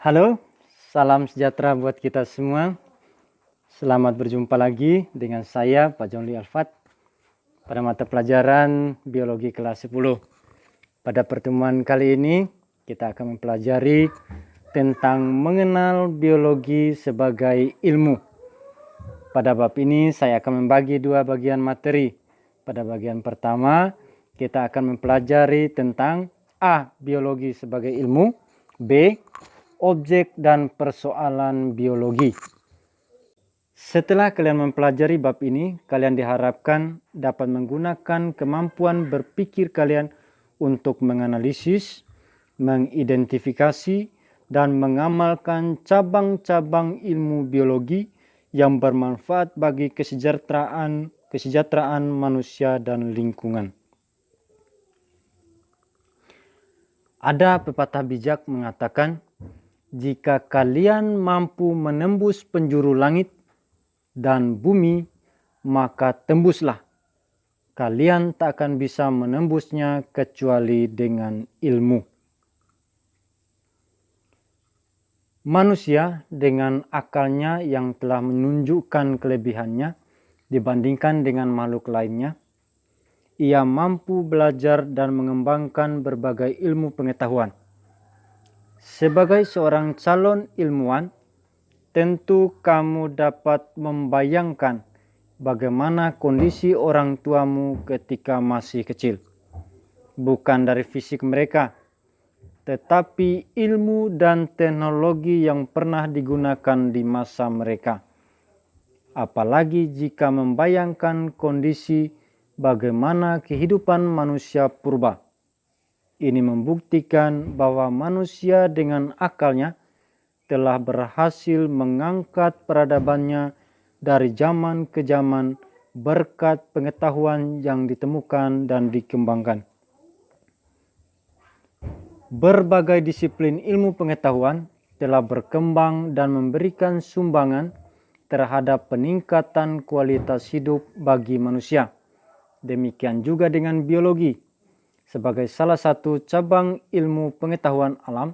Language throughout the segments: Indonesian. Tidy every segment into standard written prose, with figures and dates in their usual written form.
Halo, salam sejahtera buat kita semua. Selamat berjumpa lagi dengan saya, Pak John Lee Alfat, pada mata pelajaran Biologi kelas 10. Pada pertemuan kali ini, kita akan mempelajari tentang mengenal biologi sebagai ilmu. Pada bab ini, saya akan membagi dua bagian materi. Pada bagian pertama, kita akan mempelajari tentang A. Biologi sebagai ilmu, B. Objek dan persoalan biologi. Setelah kalian mempelajari bab ini, kalian diharapkan dapat menggunakan kemampuan berpikir kalian untuk menganalisis, mengidentifikasi, dan mengamalkan cabang-cabang ilmu biologi yang bermanfaat bagi kesejahteraan manusia dan lingkungan. Ada pepatah bijak mengatakan, jika kalian mampu menembus penjuru langit dan bumi, maka tembuslah. Kalian tak akan bisa menembusnya kecuali dengan ilmu. Manusia dengan akalnya yang telah menunjukkan kelebihannya dibandingkan dengan makhluk lainnya, ia mampu belajar dan mengembangkan berbagai ilmu pengetahuan. Sebagai seorang calon ilmuwan, tentu kamu dapat membayangkan bagaimana kondisi orang tuamu ketika masih kecil. Bukan dari fisik mereka, tetapi ilmu dan teknologi yang pernah digunakan di masa mereka. Apalagi jika membayangkan kondisi bagaimana kehidupan manusia purba. Ini membuktikan bahwa manusia dengan akalnya telah berhasil mengangkat peradabannya dari zaman ke zaman berkat pengetahuan yang ditemukan dan dikembangkan. Berbagai disiplin ilmu pengetahuan telah berkembang dan memberikan sumbangan terhadap peningkatan kualitas hidup bagi manusia. Demikian juga dengan biologi, sebagai salah satu cabang ilmu pengetahuan alam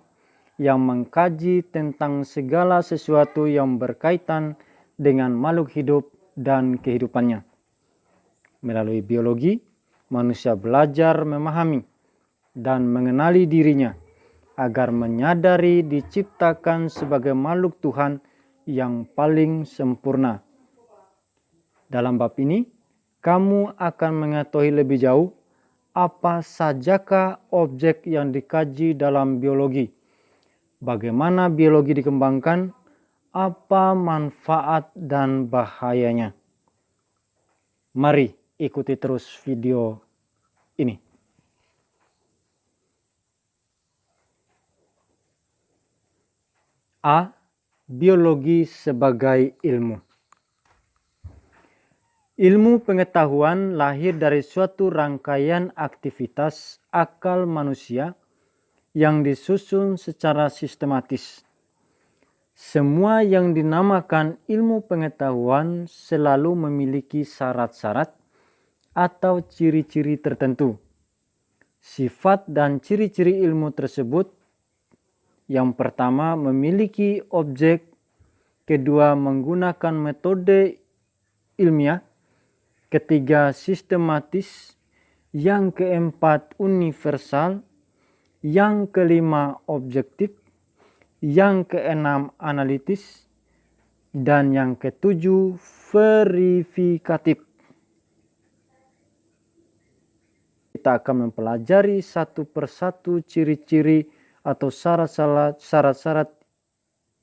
yang mengkaji tentang segala sesuatu yang berkaitan dengan makhluk hidup dan kehidupannya. Melalui biologi, manusia belajar memahami dan mengenali dirinya agar menyadari diciptakan sebagai makhluk Tuhan yang paling sempurna. Dalam bab ini, kamu akan mengetahui lebih jauh apa sajakah objek yang dikaji dalam biologi, bagaimana biologi dikembangkan, apa manfaat dan bahayanya. Mari ikuti terus video ini. A. Biologi sebagai ilmu. Ilmu pengetahuan lahir dari suatu rangkaian aktivitas akal manusia yang disusun secara sistematis. Semua yang dinamakan ilmu pengetahuan selalu memiliki syarat-syarat atau ciri-ciri tertentu. Sifat dan ciri-ciri ilmu tersebut, yang pertama memiliki objek, kedua menggunakan metode ilmiah, ketiga sistematis, yang keempat universal, yang kelima objektif, yang keenam analitis, dan yang ketujuh verifikatif. Kita akan mempelajari satu persatu ciri-ciri atau syarat-syarat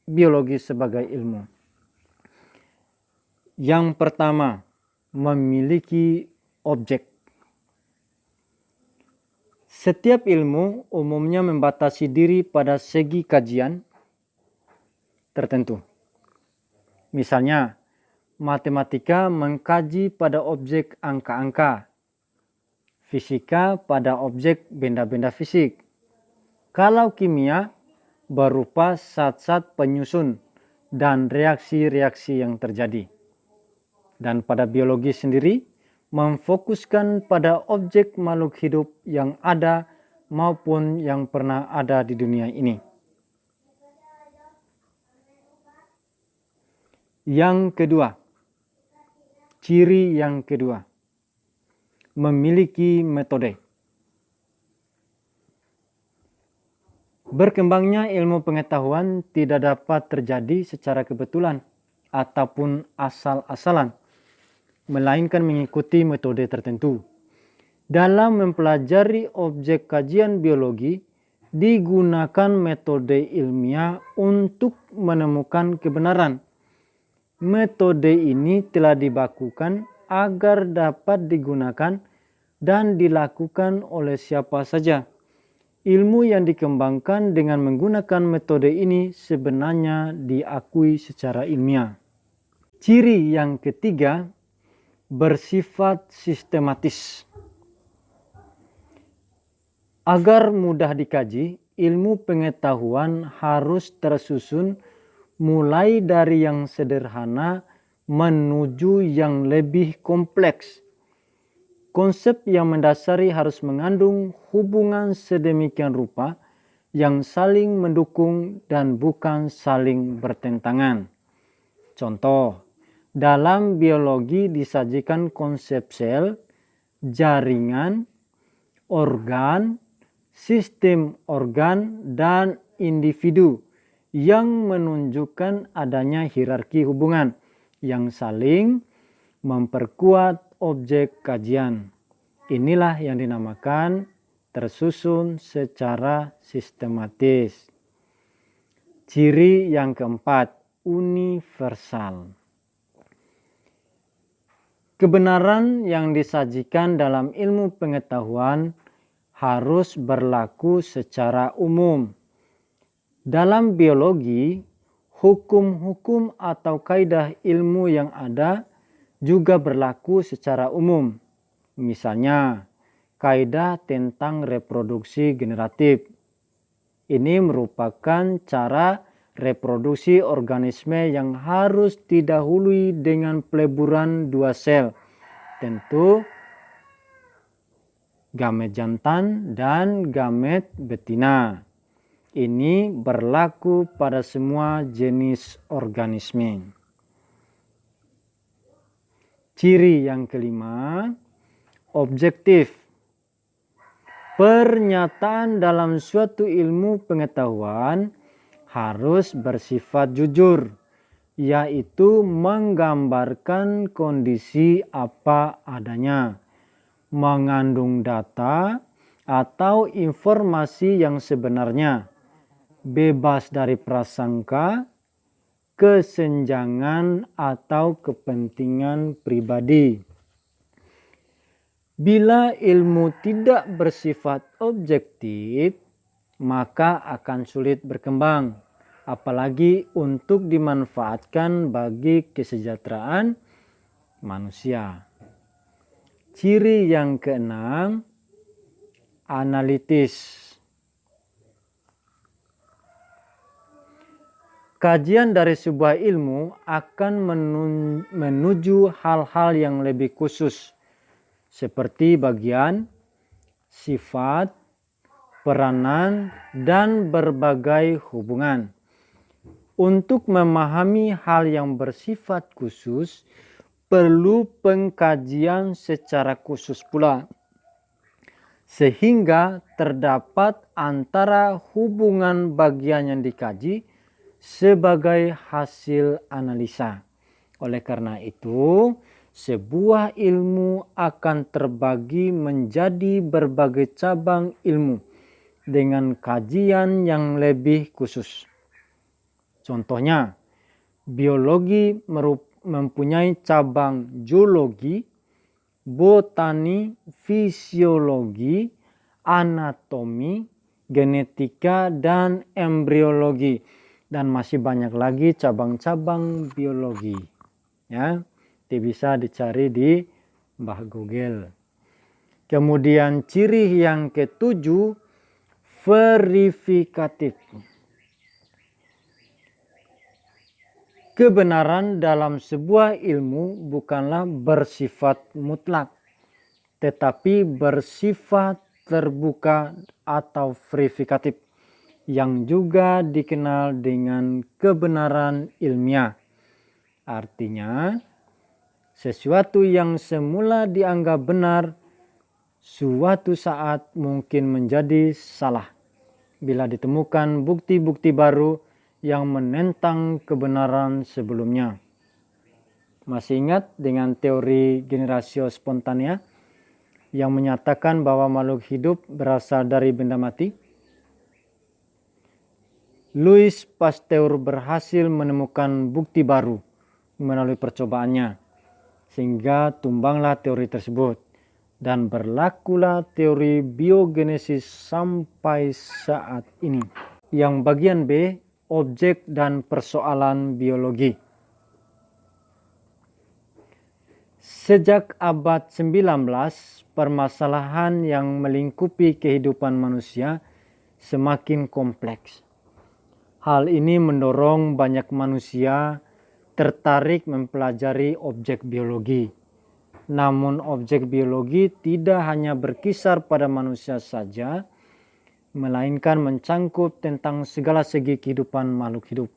biologi sebagai ilmu. Yang pertama, memiliki objek. Setiap ilmu umumnya membatasi diri pada segi kajian tertentu. Misalnya, matematika mengkaji pada objek angka-angka, fisika pada objek benda-benda fisik. Kalau kimia berupa zat-zat penyusun dan reaksi-reaksi yang terjadi. Dan pada biologi sendiri, memfokuskan pada objek makhluk hidup yang ada maupun yang pernah ada di dunia ini. Yang kedua, ciri yang kedua, memiliki metode. Berkembangnya ilmu pengetahuan tidak dapat terjadi secara kebetulan ataupun asal-asalan, melainkan mengikuti metode tertentu. Dalam mempelajari objek kajian biologi, digunakan metode ilmiah untuk menemukan kebenaran. Metode ini telah dibakukan agar dapat digunakan dan dilakukan oleh siapa saja. Ilmu yang dikembangkan dengan menggunakan metode ini sebenarnya diakui secara ilmiah. Ciri yang ketiga, bersifat sistematis. Agar mudah dikaji, ilmu pengetahuan harus tersusun mulai dari yang sederhana menuju yang lebih kompleks. Konsep yang mendasari harus mengandung hubungan sedemikian rupa yang saling mendukung dan bukan saling bertentangan. Contoh, dalam biologi disajikan konsep sel, jaringan, organ, sistem organ, dan individu yang menunjukkan adanya hierarki hubungan yang saling memperkuat objek kajian. Inilah yang dinamakan tersusun secara sistematis. Ciri yang keempat, universal. Kebenaran yang disajikan dalam ilmu pengetahuan harus berlaku secara umum. Dalam biologi, hukum-hukum atau kaidah ilmu yang ada juga berlaku secara umum. Misalnya, kaidah tentang reproduksi generatif. Ini merupakan cara reproduksi organisme yang harus didahului dengan peleburan dua sel, tentu gamet jantan dan gamet betina. Ini berlaku pada semua jenis organisme. Ciri yang kelima, objektif. Pernyataan dalam suatu ilmu pengetahuan harus bersifat jujur, yaitu menggambarkan kondisi apa adanya, mengandung data atau informasi yang sebenarnya, bebas dari prasangka, kesenjangan atau kepentingan pribadi. Bila ilmu tidak bersifat objektif, maka akan sulit berkembang, apalagi untuk dimanfaatkan bagi kesejahteraan manusia. Ciri yang keenam, analitis. Kajian dari sebuah ilmu akan menuju hal-hal yang lebih khusus, seperti bagian, sifat, peranan, dan berbagai hubungan. Untuk memahami hal yang bersifat khusus, perlu pengkajian secara khusus pula, sehingga terdapat antara hubungan bagian yang dikaji sebagai hasil analisa. Oleh karena itu, sebuah ilmu akan terbagi menjadi berbagai cabang ilmu dengan kajian yang lebih khusus. Contohnya, biologi mempunyai cabang zoologi, botani, fisiologi, anatomi, genetika, dan embriologi. Dan masih banyak lagi cabang-cabang biologi. Ya, bisa dicari di Mbah Google. Kemudian ciri yang ketujuh, verifikatif. Kebenaran dalam sebuah ilmu bukanlah bersifat mutlak, tetapi bersifat terbuka atau verifikatif, yang juga dikenal dengan kebenaran ilmiah. Artinya, sesuatu yang semula dianggap benar, suatu saat mungkin menjadi salah bila ditemukan bukti-bukti baru yang menentang kebenaran sebelumnya. Masih ingat dengan teori generatio spontanea yang menyatakan bahwa makhluk hidup berasal dari benda mati? Louis Pasteur berhasil menemukan bukti baru melalui percobaannya, sehingga tumbanglah teori tersebut dan berlakulah teori biogenesis sampai saat ini. Yang bagian B, objek dan persoalan biologi. Sejak abad 19, permasalahan yang melingkupi kehidupan manusia semakin kompleks. Hal ini mendorong banyak manusia tertarik mempelajari objek biologi. Namun objek biologi tidak hanya berkisar pada manusia saja, melainkan mencangkup tentang segala segi kehidupan makhluk hidup.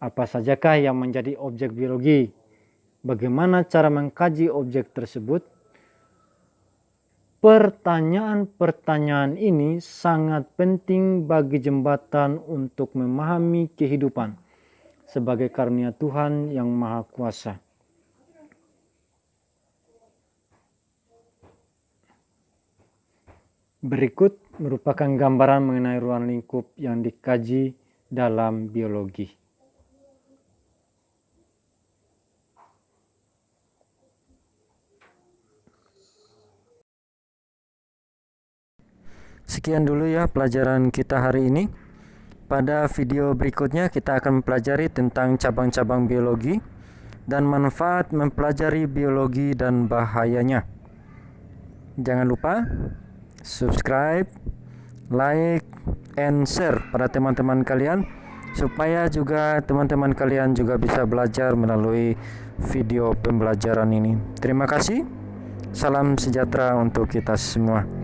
Apa sajakah yang menjadi objek biologi? Bagaimana cara mengkaji objek tersebut? Pertanyaan-pertanyaan ini sangat penting bagi jembatan untuk memahami kehidupan sebagai karunia Tuhan yang Maha Kuasa. Berikut merupakan gambaran mengenai ruang lingkup yang dikaji dalam biologi. Sekian dulu ya pelajaran kita hari ini. Pada video berikutnya kita akan mempelajari tentang cabang-cabang biologi dan manfaat mempelajari biologi dan bahayanya. Jangan lupa subscribe, like, and share pada teman-teman kalian supaya juga teman-teman kalian juga bisa belajar melalui video pembelajaran ini. Terima kasih. Salam sejahtera untuk kita semua.